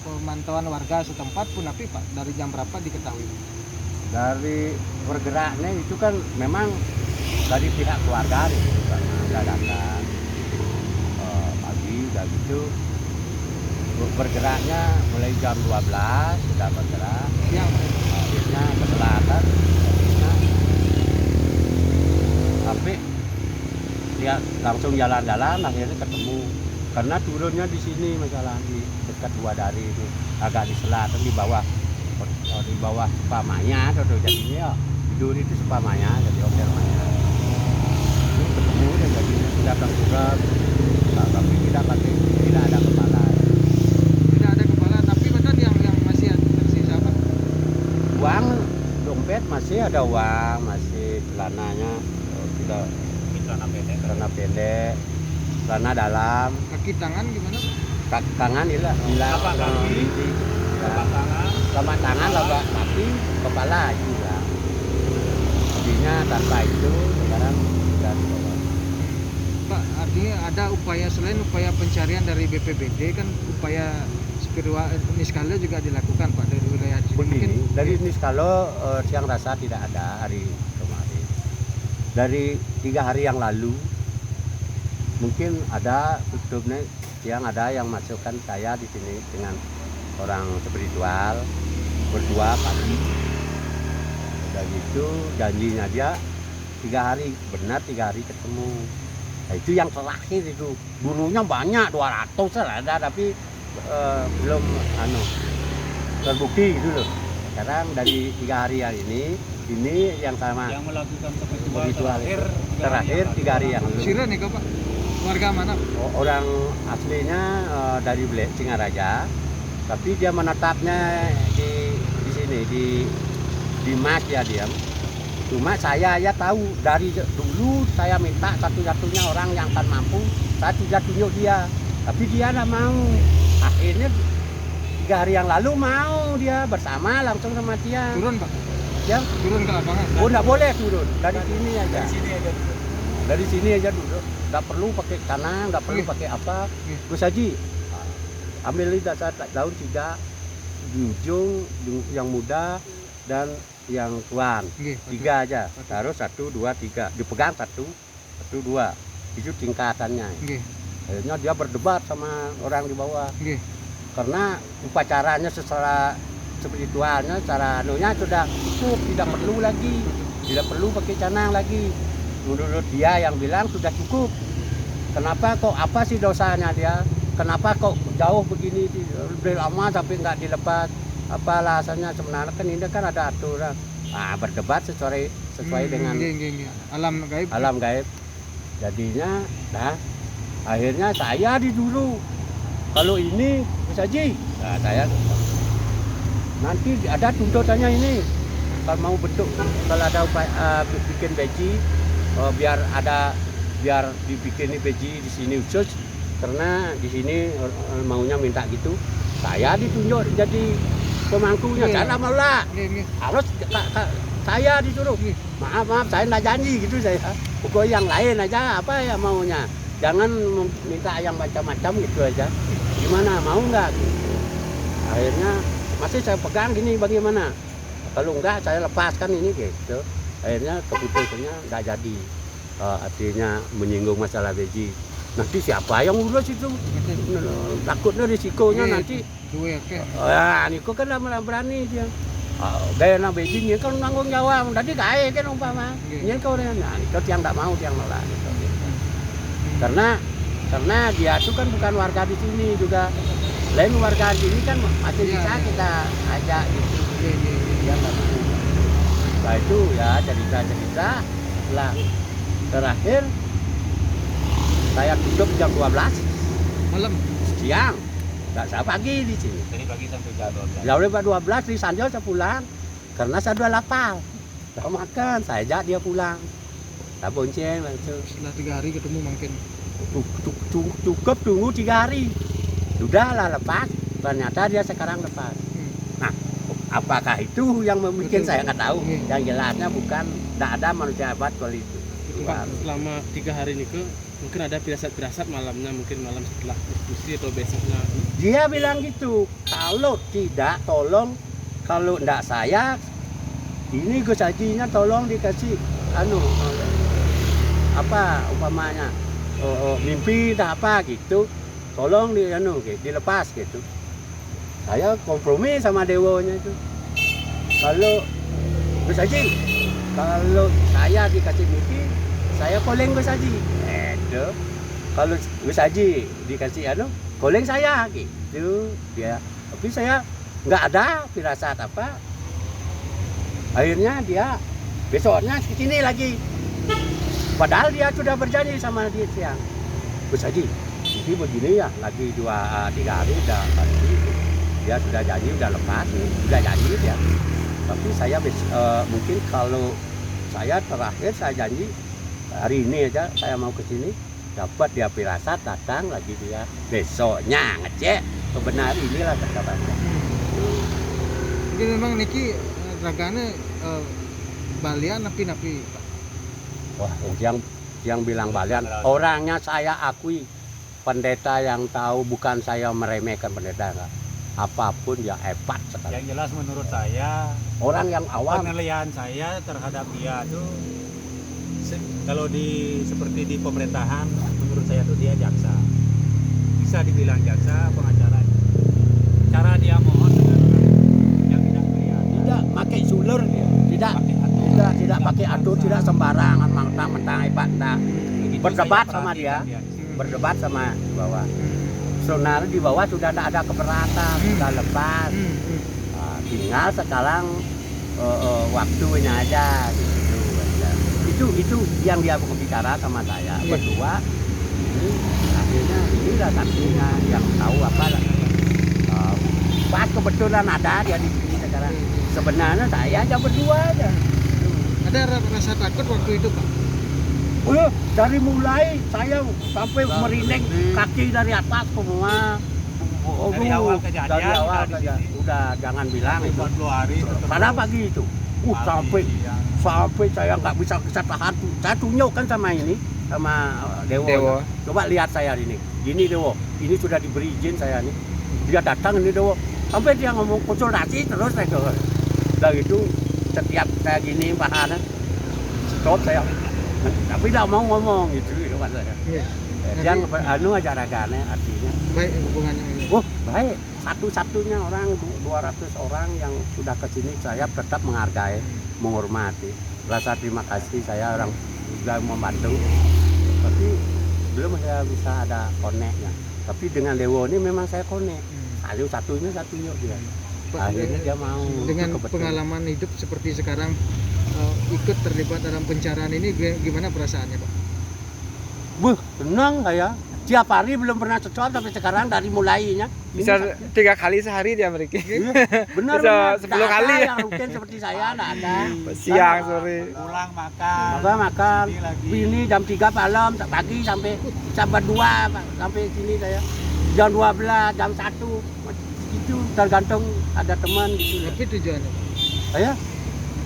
pemantauan warga setempat pun tapi Pak dari jam berapa diketahui? Dari bergeraknya itu kan memang dari pihak keluarga itu karena dadakan pagi udah gitu bergeraknya mulai jam 12 sudah bergerak Siang. akhirnya ke selatan tapi dia langsung jalan-jalan akhirnya ketemu karena turunnya di sini masalah di dekat Wadari itu agak di selatan di bawah Supamaya atau jadinya ya tidur itu Supamaya jadi hotel Maya ini ketemu dan jadinya datang surat tapi tidak ada kepala. Tidak ada kepala tapi benar yang masih tersisa Pak? Uang dompet masih ada uang masih celananya tidak celana pendek celana dalam Kaki tangan gimana Pak? tangan hilang Telapak kaki, telapak tangan, telapak tangan telapak kaki kepala hilang jadinya tanpa itu sekarang sudah dibawa. Pak, artinya ada upaya selain upaya pencarian dari BPBD kan upaya spiritual niskala juga dilakukan Pak dari wilayah sini. Begini, dari Niskalo siang rasa tidak ada hari kemarin. Dari 3 hari yang lalu mungkin ada tutupnya yang ada yang masukkan saya di sini dengan orang spiritual berdua pagi. Udah gitu janjinya dia 3 hari benar 3 hari ketemu. Nah, itu yang terakhir itu bunuhnya banyak 200 lah ada tapi belum terbukti gitu loh. Sekarang dari 3 hari yang ini yang sama yang melakukan ritual ritual terakhir 3 hari yang lalu. Sira nih Pak. Warga mana? Orang aslinya dari Singaraja, tapi dia menetapnya di sini di Mas ya diam. Cuma saya ya tahu dari dulu saya minta satu-satunya orang yang akan mampu, saya tidak tunjuk dia, tapi dia tidak mau. Akhirnya 3 hari yang lalu mau dia bersama langsung sama dia. Turun Pak. Ya, Turun ke lapangan. oh nggak boleh turun dari sini aja. Di sini aja. Dari sini aja duduk, nggak perlu pakai kanan, nggak perlu pakai apa. Gus Haji, ambil daun 3 di ujung yang muda dan yang tuan. 3 aja, taruh 1, 2, 3, dipegang 1, 2, itu tingkatannya. Akhirnya dia berdebat sama orang di bawah. Karena upacaranya secara spiritualnya, secara anunya sudah cukup, tidak perlu lagi, tidak perlu pakai canang lagi. Menurut dia yang bilang sudah cukup. Kenapa kok apa sih dosanya dia? Kenapa kok jauh begini lebih lama tapi nggak dilepas? Apa alasannya sebenarnya kan ini kan ada aturan. Berdebat sesuai dengan alam gaib. Jadinya, akhirnya saya dulu. Kalau ini Gus Haji, saya nanti ada tuntutannya ini. Kalau mau bentuk, kalau ada bikin beji, biar dibikin beji di sini khusus, karena di sini maunya minta gitu. Saya ditunjuk jadi pemangkunya, saya mau lah. Harus saya disuruh. Maaf, saya nggak janji gitu saya. Pokoknya yang lain aja apa ya maunya. Jangan minta yang macam-macam gitu aja. Gimana mau nggak? Gitu. Akhirnya masih saya pegang gini bagaimana? Kalau enggak saya lepaskan ini gitu. Akhirnya keputusannya nggak jadi. Artinya menyinggung masalah beji. Nanti siapa yang urus itu? Takutnya risikonya nanti. Niko kan berani dia. Gaya nak beji ni kan nanggung jawab. Tadi gaya kan umpama. Ini kau dia. Nah, itu yang tak mau, yang nolak. Gitu. Karena dia itu kan bukan warga di sini juga. Lain warga di sini kan masih bisa kita ajak gitu. Dia nggak mau. Setelah itu ya cerita-cerita lah. Terakhir saya tutup jam 12 malam siang, nggak saya pagi di sini. Dari pagi sampai jam 12. Jam 12 di Sanjol saya pulang karena saya udah lapar. Saya makan, saya ajak dia pulang. Saya bonceng langsung. setelah 3 hari ketemu mungkin Cukup tunggu 3 hari. Sudahlah lepas. Ternyata dia sekarang lepas. Nah, apakah itu yang membuat saya nggak tahu? Yang jelasnya bukan, tidak ada manusia hebat kalau itu. Pak, selama 3 hari ini mungkin ada pirasat-pirasat malamnya, mungkin malam setelah diskusi atau besoknya Dia bilang gitu, kalau tidak tolong, kalau enggak saya, ini Gus Hajinya tolong dikasih apa umpamanya mimpi tak apa gitu, tolong dilepas gitu. Saya kompromi sama dewonya itu. Kalau Gus Haji, kalau saya dikasih mimpi, saya koleng Gus Haji. Itu. Kalau Gus Haji dikasih koleng saya gitu dia. Tapi saya nggak ada firasat apa. Akhirnya dia besoknya ke sini lagi. Padahal dia sudah berjanji sama dia siang. Gus Haji, ini begini ya, lagi 2-3 hari udah pasti. Dia sudah janji, udah lepas nih, udah janji dia. Tapi saya mungkin kalau saya terakhir saya janji hari ini aja saya mau ke sini, dapat dia firasat datang lagi dia besoknya ngecek kebenaran inilah terkabarnya. Jadi memang niki ragane balian napi-napi Pak. Wah, yang bilang balian orangnya saya akui, pendeta yang tahu, bukan saya meremehkan pendeta enggak. Apapun ya hebat sekali. Yang jelas menurut saya, Orang yang awam, penilaian saya terhadap dia tuh kalau seperti di pemerintahan, menurut saya tuh dia jaksa. Bisa dibilang jaksa, pengacara. Cara dia mohon dengan yang tidak kelihatan. tidak pakai sulur dia, tidak pakai atur, tidak sembarangan mentang-mentang hebat. Begitu Berdebat saya sama dia. perhatikan Berdebat sama di bawah. Sebenarnya di bawah sudah tidak ada keberatan, sudah lepas. Nah, tinggal sekarang waktunya aja gitu. Itu yang dia bicara sama saya berdua. Ini akhirnya inilah saksinya yang tahu apa. Pas kebetulan ada dia di sini sekarang. Sebenarnya saya aja berdua aja. Ada rasa takut waktu itu Pak? Dari mulai saya sampai merinding kaki dari atas semua. Dari awal kejadian, Dari awal kita di saja. sini. Udah jangan bilang itu. 40 hari terus. Pada pagi itu. Sampai saya nggak bisa tahan. Saya tunjukkan sama ini, sama Dewo. Coba lihat saya ini. Gini Dewo, ini sudah diberi izin saya nih. Dia datang ini Dewo. Sampai dia ngomong konsultasi terus saya ke. Dan itu setiap saya gini pahana, stop saya. Tapi tidak mau ngomong gitu kan saya. Iya. Yang ajarannya artinya. Baik hubungannya ini. Baik. Satu-satunya orang 200 orang yang sudah ke sini saya tetap menghargai, menghormati. Rasa terima kasih saya orang sudah membantu. Tapi belum saya bisa ada koneknya. Tapi dengan Dewo ini memang saya konek. Satunya dia. Pak, Akhirnya dia mau. dengan Kebetulan. pengalaman hidup seperti sekarang ikut terlibat dalam pencarian ini gimana perasaannya Pak? Tenang saya. Tiap hari belum pernah cocok tapi sekarang dari mulainya. Bisa 3 kali sehari dia mereka. Benar. Bisa 10 kali. Yang rutin seperti saya enggak ada. Siang, sore. Pulang makan. Makan. Ini lagi. Ini jam 3 malam pagi sampai 2 sampai sini saya. Jam 12, jam 1. Itu tergantung ada teman di sini. Tapi tujuannya Pak? Saya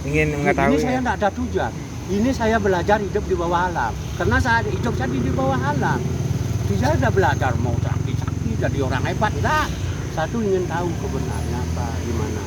Ingin mengetahui. ini saya enggak ada tujuan. Ini saya belajar hidup di bawah alam. Karena saya hidup saya di bawah alam. Saya sudah belajar mau sakti jadi orang hebat enggak. Satu ingin tahu kebenarannya apa gimana.